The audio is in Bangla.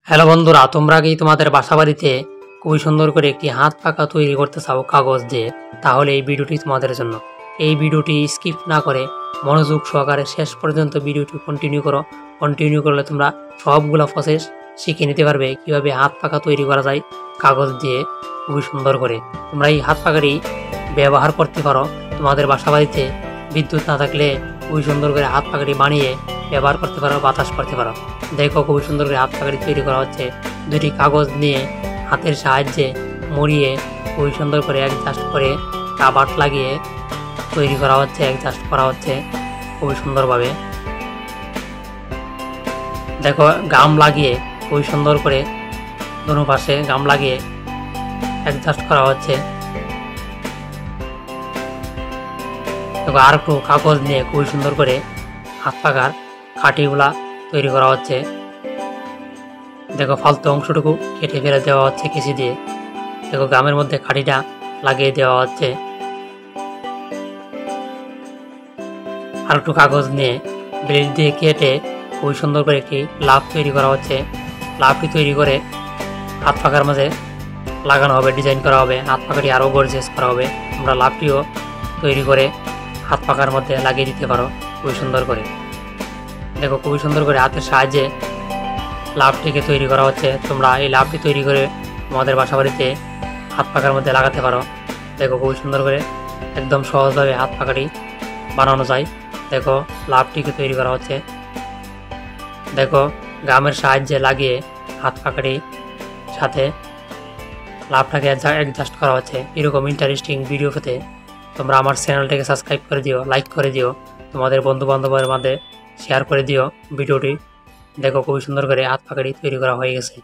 হ্যালো বন্ধুরা, তোমরা কি তোমাদের বাসাবাড়িতে খুবই সুন্দর করে একটি হাত পাখা তৈরি করতে চাও কাগজ দিয়ে? তাহলে এই ভিডিওটি তোমাদের জন্য। এই ভিডিওটি স্কিপ না করে মনোযোগ সহকারে শেষ পর্যন্ত ভিডিওটি কন্টিনিউ করো। কন্টিনিউ করলে তোমরা সবগুলো প্রসেস শিখে নিতে পারবে কিভাবে হাত পাখা তৈরি করা যায় কাগজ দিয়ে খুবই সুন্দর করে। তোমরা এই হাত পাখাটি ব্যবহার করতে পারো তোমাদের বাসাবাড়িতে বিদ্যুৎ না থাকলে খুবই সুন্দর করে হাত পাখাটি বানিয়ে ব্যবহার করতে পারো, বাতাস করতে পারো। দেখো খুবই সুন্দর করে হাত পাখাটি তৈরি করা হচ্ছে। দুটি কাগজ নিয়ে হাতের সাহায্যে মুড়িয়ে খুবই সুন্দর করে অ্যাডজাস্ট করে কাভার লাগিয়ে তৈরি করা হচ্ছে, অ্যাডজাস্ট করা হচ্ছে খুবই সুন্দরভাবে। দেখো গাম লাগিয়ে খুবই সুন্দর করে দোনো পাশে গাম লাগিয়ে অ্যাডজাস্ট করা হচ্ছে। দেখো আর একটু কাগজ নিয়ে খুবই সুন্দর করে হাত পাখার খাটিগুলা তৈরি করা হচ্ছে। দেখো ফালতু অংশটুকু কেটে ফেলে দেওয়া হচ্ছে কেচি দিয়ে। দেখো গামের মধ্যে খাটিটা লাগিয়ে দেওয়া হচ্ছে। আর একটু কাগজ নিয়ে ব্লেড দিয়ে কেটে খুবই সুন্দর করে একটি লাভ তৈরি করা হচ্ছে। লাভটি তৈরি করে হাত পাখার মাঝে লাগানো হবে, ডিজাইন করা হবে, হাত পাখাটি আরও গর্জিয়াস করা হবে। তোমরা লাভটিও তৈরি করে হাত পাখার মধ্যে লাগিয়ে দিতে পারো খুবই সুন্দর করে। দেখো খুবই সুন্দর করে হাতের সাহায্যে লাভটিকে তৈরি করা হচ্ছে। তোমরা এই লাভটি তৈরি করে তোমাদের বাসাবাড়িতে হাত পাখার মধ্যে লাগাতে পারো। দেখো খুবই সুন্দর করে একদম সহজভাবে হাত পাখাটি বানানো যায়। দেখো লাভটিকে তৈরি করা হচ্ছে। দেখো গামের সাহায্যে লাগিয়ে হাত পাখাটি সাথে লাভটাকে অ্যাডজাস্ট করা হচ্ছে। এরকম ইন্টারেস্টিং ভিডিও পেতে তোমরা আমার চ্যানেলটাকে সাবস্ক্রাইব করে দিও, লাইক করে দিও, তোমাদের বন্ধু বান্ধবের মধ্যে শেয়ার করে দিও ভিডিওটি। দেখো খুবই সুন্দর করে হাত পাখাটি তৈরি করা হয়ে গেছে।